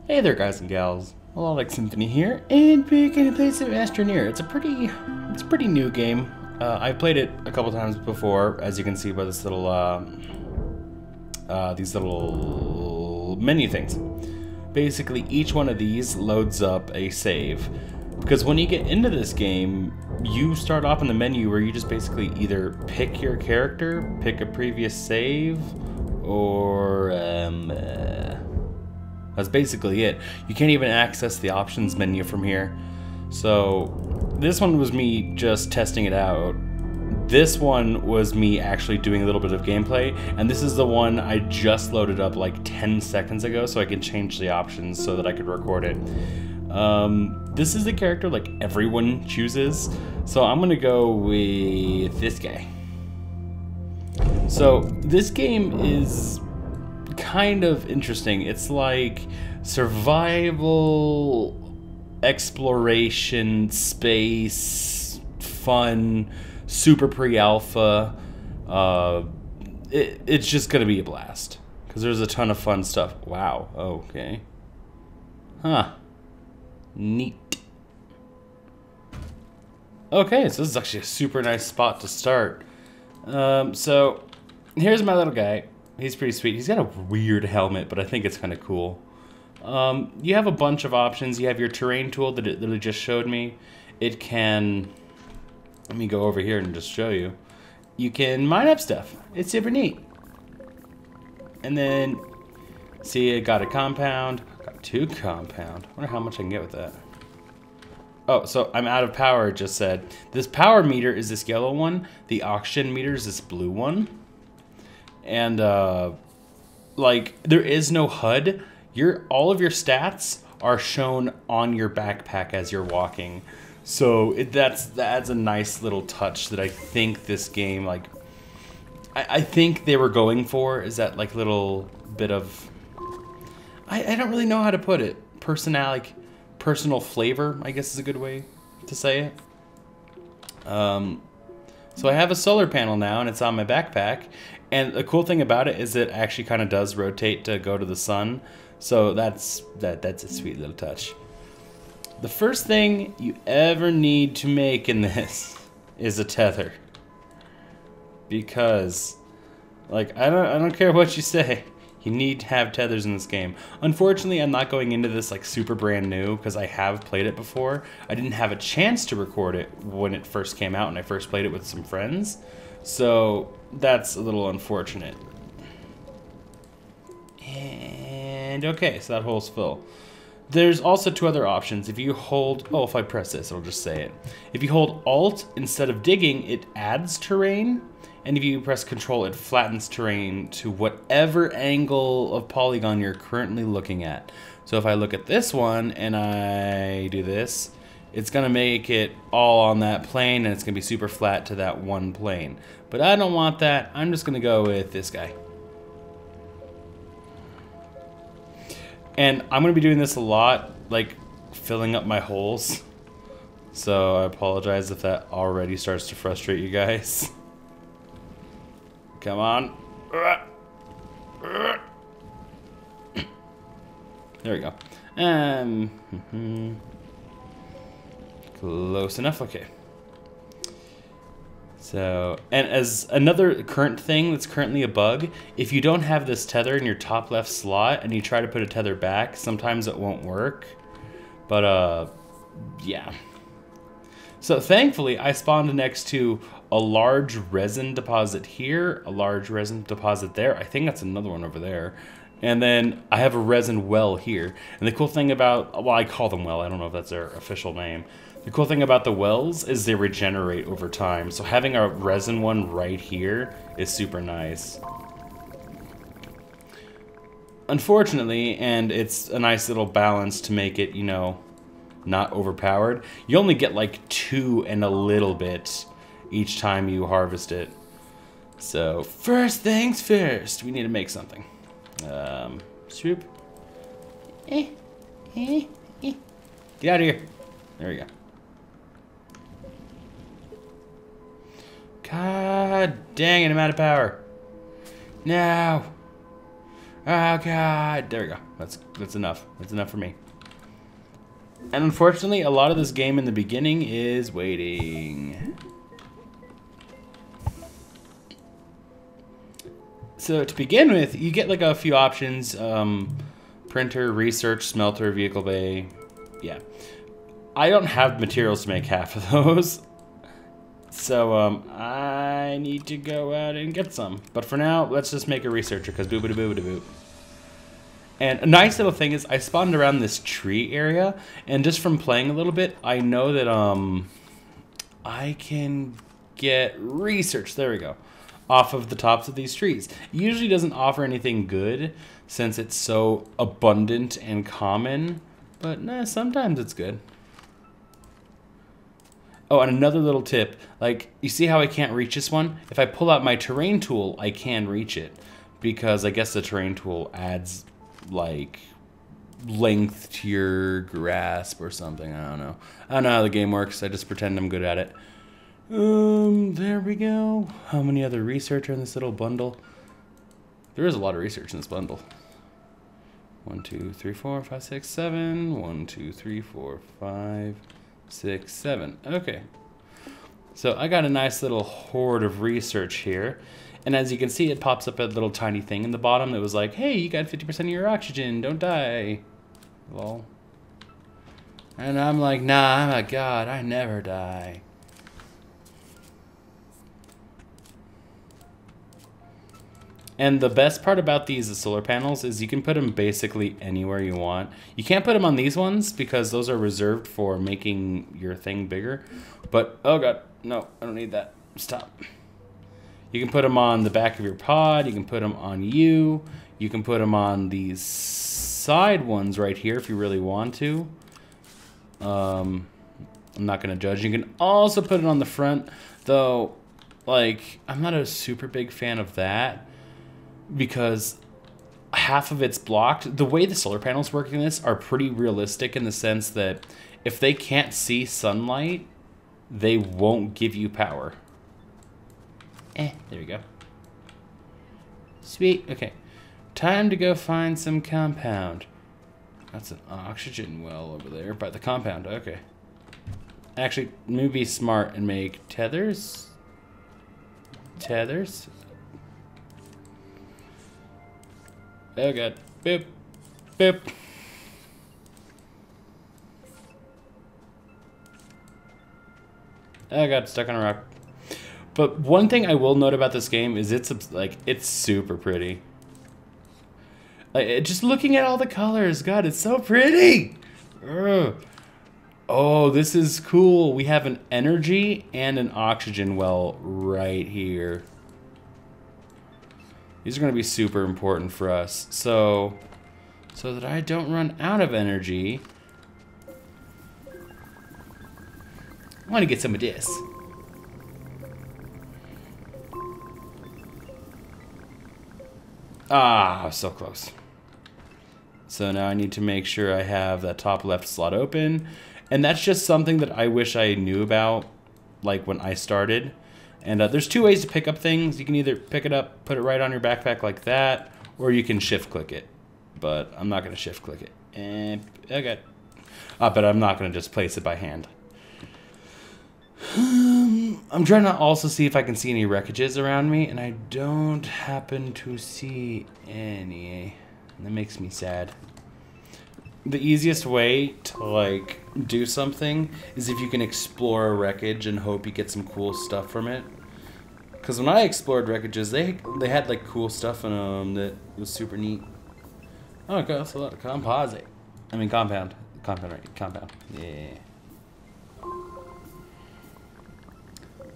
Hey there, guys and gals. Melodic Symphony here, and we're gonna play some Astroneer. It's a pretty new game. I've played it a couple times before, as you can see by this little these little menu things. Basically, each one of these loads up a save, because when you get into this game, you start off in the menu where you just basically either pick your character, pick a previous save, or that's basically it. You can't even access the options menu from here. So this one was me just testing it out. This one was me actually doing a little bit of gameplay, and this is the one I just loaded up like 10 seconds ago so I can change the options so that I could record it. This is the character like everyone chooses, so I'm gonna go with this guy. So this game is kind of interesting. It's like survival, exploration, space, fun, super pre-alpha. It's just gonna be a blast because there's a ton of fun stuff. Wow. Okay. Huh. Neat. Okay, so this is actually a super nice spot to start. So here's my little guy. He's pretty sweet. He's got a weird helmet, but I think it's kind of cool. You have a bunch of options. You have your terrain tool that it literally just showed me. It can... Let me go over here and just show you. You can mine up stuff. It's super neat. And then, see, I got a compound. Got 2 compound. I wonder how much I can get with that. Oh, so I'm out of power, it just said. This power meter is this yellow one. The oxygen meter is this blue one. And like there is no HUD. All of your stats are shown on your backpack as you're walking. So that adds a nice little touch that I think this game, like, I think they were going for, is that like little bit of, I don't really know how to put it, personal flavor, I guess is a good way to say it. So I have a solar panel now, and it's on my backpack. And the cool thing about it is it actually kind of does rotate to go to the sun. So that's a sweet little touch. The first thing you ever need to make in this is a tether. Because, like, I don't care what you say, you need to have tethers in this game. Unfortunately, I'm not going into this like super brand new because I have played it before. I didn't have a chance to record it when it first came out and I first played it with some friends. So that's a little unfortunate. And okay, so that hole's full. There's also 2 other options. If you hold, if I press this, it'll just say it. If you hold Alt instead of digging, it adds terrain. And if you press Control, it flattens terrain to whatever angle of polygon you're currently looking at. So if I look at this one and I do this, it's gonna make it all on that plane and it's gonna be super flat to that one plane. But I don't want that. I'm just gonna go with this guy. And I'm gonna be doing this a lot, like filling up my holes. So I apologize if that already starts to frustrate you guys. Come on. There we go. Close enough, okay. So, and as another current thing that's currently a bug, if you don't have this tether in your top left slot and you try to put a tether back, sometimes it won't work. But, yeah. So thankfully, I spawned next to a large resin deposit here, a large resin deposit there. I think that's another one over there. And then I have a resin well here. And the cool thing about, well, I call them well, I don't know if that's their official name. The cool thing about the wells is they regenerate over time. So having a resin one right here is super nice. Unfortunately, and it's a nice little balance to make it, you know, not overpowered, you only get like 2 and a little bit each time you harvest it. So first things first, we need to make something. Swoop. Get out of here. There we go. God dang it, I'm out of power. No. Oh god, there we go. That's enough. That's enough for me. And unfortunately, a lot of this game in the beginning is waiting. So to begin with, you get like a few options. Printer, research, smelter, vehicle bay. Yeah. I don't have materials to make half of those. So I need to go out and get some. But for now, let's just make a researcher, because boop-a-da-boop-a-da-boop. And a nice little thing is I spawned around this tree area, and just from playing a little bit, I know that I can get research, there we go, off of the tops of these trees. It usually doesn't offer anything good since it's so abundant and common, but nah, sometimes it's good. Oh, and another little tip, like, you see how I can't reach this one? If I pull out my terrain tool, I can reach it, because I guess the terrain tool adds like length to your grasp or something. I don't know how the game works. I just pretend I'm good at it. There we go. How many other research are in this little bundle? There is a lot of research in this bundle. 1, 2, 3, 4, 5, 6, 7. 1, 2, 3, 4, 5, 6, 7. Okay. So I got a nice little horde of research here. And as you can see, it pops up a little tiny thing in the bottom that was like, hey, you got 50% of your oxygen, don't die. Lol. And I'm like, nah, I'm a god, I never die. And the best part about these solar panels is you can put them basically anywhere you want. You can't put them on these ones because those are reserved for making your thing bigger. But, oh god, no, I don't need that. Stop. You can put them on the back of your pod. You can put them on you. You can put them on these side ones right here if you really want to. I'm not going to judge. You can also put it on the front, though, like, I'm not a super big fan of that because half of it's blocked. The way the solar panels work in this are pretty realistic in the sense that if they can't see sunlight, they won't give you power. There we go. Sweet. Okay. Time to go find some compound. That's an oxygen well over there by the compound. Okay. Actually, maybe be smart and make tethers. Tethers. Oh god. Boop. Boop. Oh god, stuck on a rock. But one thing I will note about this game is it's super pretty. Like, just looking at all the colors, god, it's so pretty. Ugh. Oh, this is cool. We have an energy and an oxygen well right here. These are going to be super important for us. So that I don't run out of energy, I want to get some of this. Ah, so close. So now I need to make sure I have that top left slot open. And that's just something that I wish I knew about, like when I started. And there's two ways to pick up things. You can either pick it up, put it right on your backpack like that, or you can shift click it. But I'm not going to shift click it. And okay. But I'm not going to just place it by hand. I'm trying to also see if I can see any wreckages around me, and I don't happen to see any. That makes me sad. The easiest way to, like, do something is if you can explore a wreckage and hope you get some cool stuff from it. Because when I explored wreckages, they had, like, cool stuff in them that was super neat. Oh, okay, that's a lot of composite. I mean, compound. Compound, right? Compound. Yeah.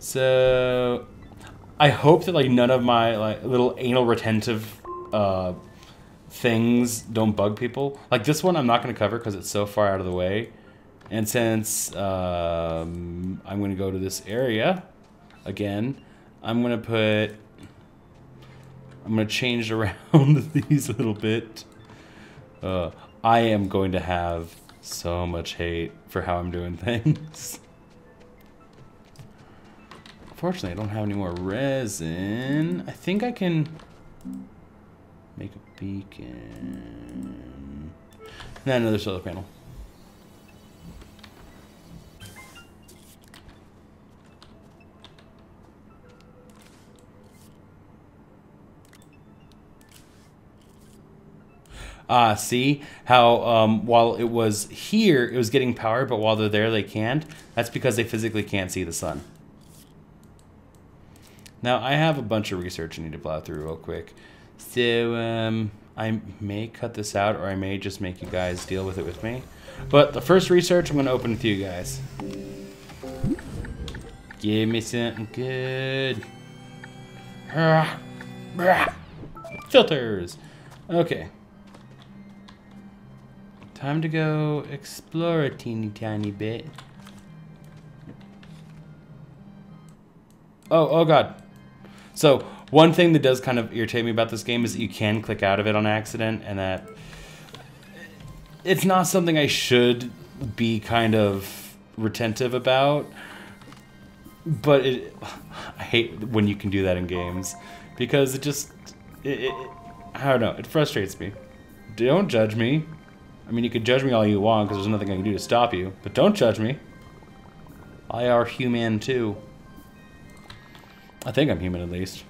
So, I hope that, like, none of my, like, little anal retentive, things don't bug people. Like this one I'm not going to cover because it's so far out of the way. And since I'm going to go to this area again, I'm going to change around these a little bit. I am going to have so much hate for how I'm doing things. Unfortunately, I don't have any more resin. I think I can Make a beacon. And another solar panel. See how while it was here, it was getting power, but while they're there, they can't. That's because they physically can't see the sun. Now, I have a bunch of research I need to plow through real quick. So, I may cut this out, or I may just make you guys deal with it with me. But the first research I'm going to open with you guys. Give me something good. Filters. Okay. Time to go explore a teeny tiny bit. Oh god. So, one thing that does kind of irritate me about this game is that you can click out of it on accident, and that it's not something I should be kind of retentive about. But I hate when you can do that in games, because it just, I don't know, it frustrates me. Don't judge me. I mean, you can judge me all you want, because there's nothing I can do to stop you. But don't judge me. I are human, too. I think I'm human, at least.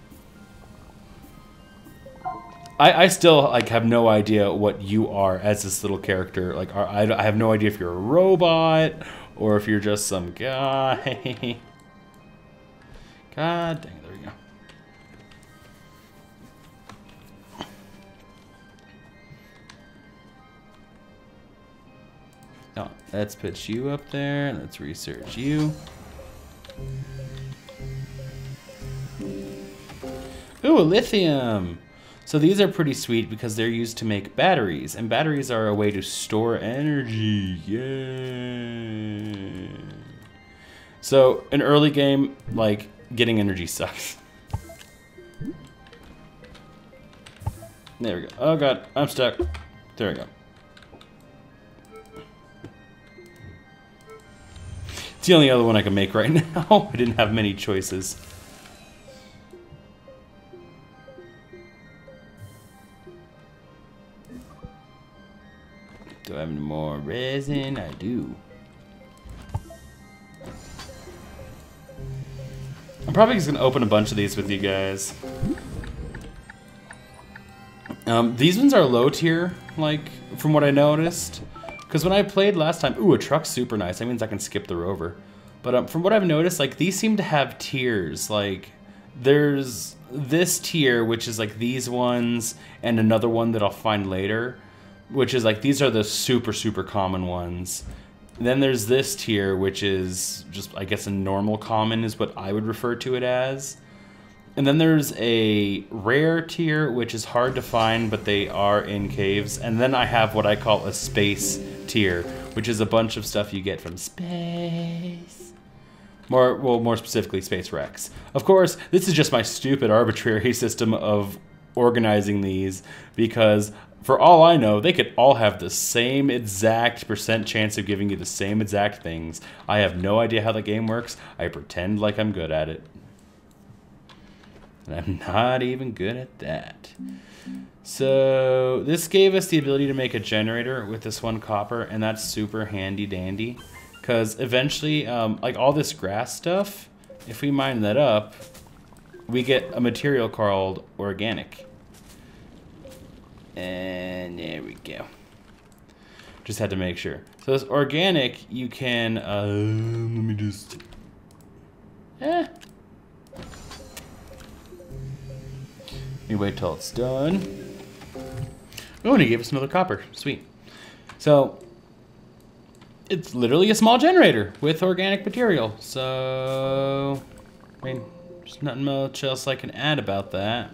I still, like, have no idea what you are as this little character. Like, I have no idea if you're a robot, or if you're just some guy. God dang it, there we go. No, let's put you up there. Let's research you. Ooh, lithium! So these are pretty sweet because they're used to make batteries, and batteries are a way to store energy. Yay! So, an early game, like, getting energy sucks. There we go. Oh god, I'm stuck. There we go. It's the only other one I can make right now. I didn't have many choices. Do I have any more resin? I do. I'm probably just gonna open a bunch of these with you guys. These ones are low tier, like, from what I noticed. Because when I played last time, ooh, a truck's super nice. That means I can skip the rover. But from what I've noticed, like, these seem to have tiers. Like, there's this tier, which is like these ones, and another one that I'll find later, which is like, these are the super, super common ones. Then there's this tier, which is just, I guess, a normal common is what I would refer to it as. And then there's a rare tier, which is hard to find, but they are in caves. And then I have what I call a space tier, which is a bunch of stuff you get from space. More specifically, Space Rex. Of course, this is just my stupid arbitrary system of organizing these, because for all I know, they could all have the same exact % chance of giving you the same exact things. I have no idea how the game works. I pretend like I'm good at it. And I'm not even good at that. So this gave us the ability to make a generator with this 1 copper, and that's super handy dandy. Because eventually, like all this grass stuff, if we mine that up, we get a material called organic. And there we go. Just had to make sure. So this organic, you can, let me just, Let me wait till it's done. Oh, and he gave us another copper. Sweet. So, it's literally a small generator with organic material. So, I mean, there's nothing much else I can add about that.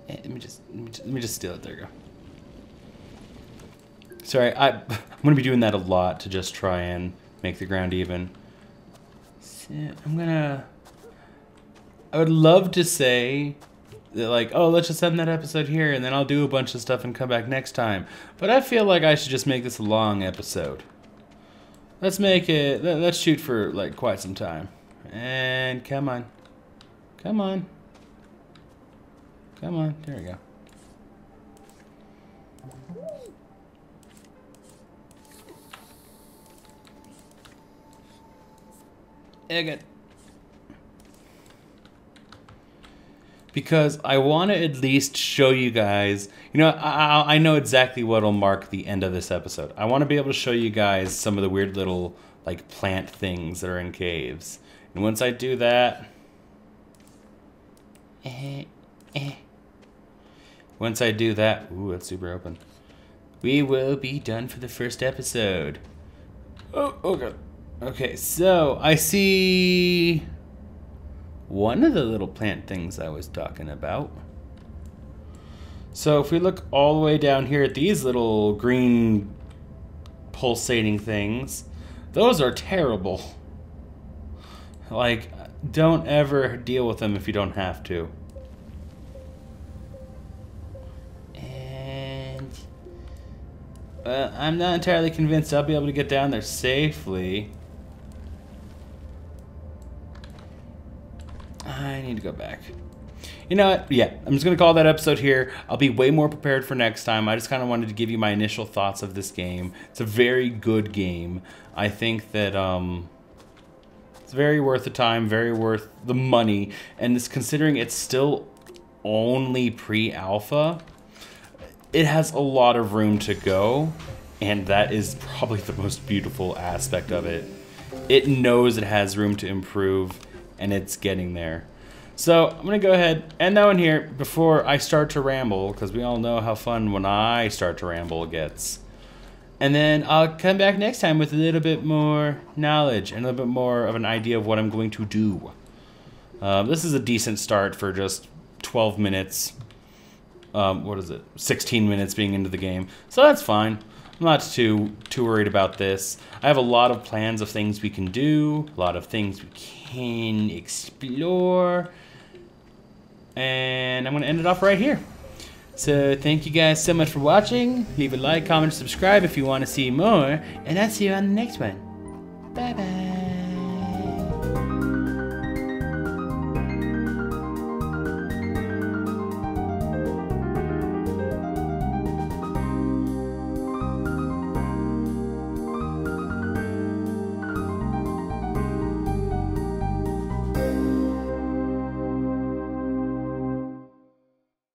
Let me just steal it. There you go. Sorry, I'm gonna be doing that a lot to just try and make the ground even. So I would love to say that, like, oh, let's just end that episode here, and then I'll do a bunch of stuff and come back next time. But I feel like I should just make this a long episode. Let's make it. Let's shoot for like quite some time. And come on, come on. Come on, there we go. Yeah, good. Because I want to at least show you guys, you know, I know exactly what will mark the end of this episode. I want to be able to show you guys some of the weird little, like, plant things that are in caves. And once I do that... Once I do that... Ooh, that's super open. We will be done for the first episode. Oh, okay. Okay, so I see... one of the little plant things I was talking about. So if we look all the way down here at these little green pulsating things, those are terrible. Like, don't ever deal with them if you don't have to. And I'm not entirely convinced I'll be able to get down there safely. I need to go back. You know what? Yeah, I'm just going to call that episode here. I'll be way more prepared for next time. I just kind of wanted to give you my initial thoughts of this game. It's a very good game. I think that it's very worth the time, very worth the money. And this, considering it's still only pre-alpha, it has a lot of room to go. And that is probably the most beautiful aspect of it. It knows it has room to improve. And it's getting there. So I'm going to go ahead and end that one here before I start to ramble, because we all know how fun when I start to ramble gets. And then I'll come back next time with a little bit more knowledge and a little bit more of an idea of what I'm going to do. This is a decent start for just 12 minutes. What is it? 16 minutes being into the game. So that's fine. I'm not too worried about this. I have a lot of plans of things we can do, a lot of things we can explore, and I'm going to end it off right here. So thank you guys so much for watching. Leave a like, comment, subscribe if you want to see more, and I'll see you on the next one. Bye bye.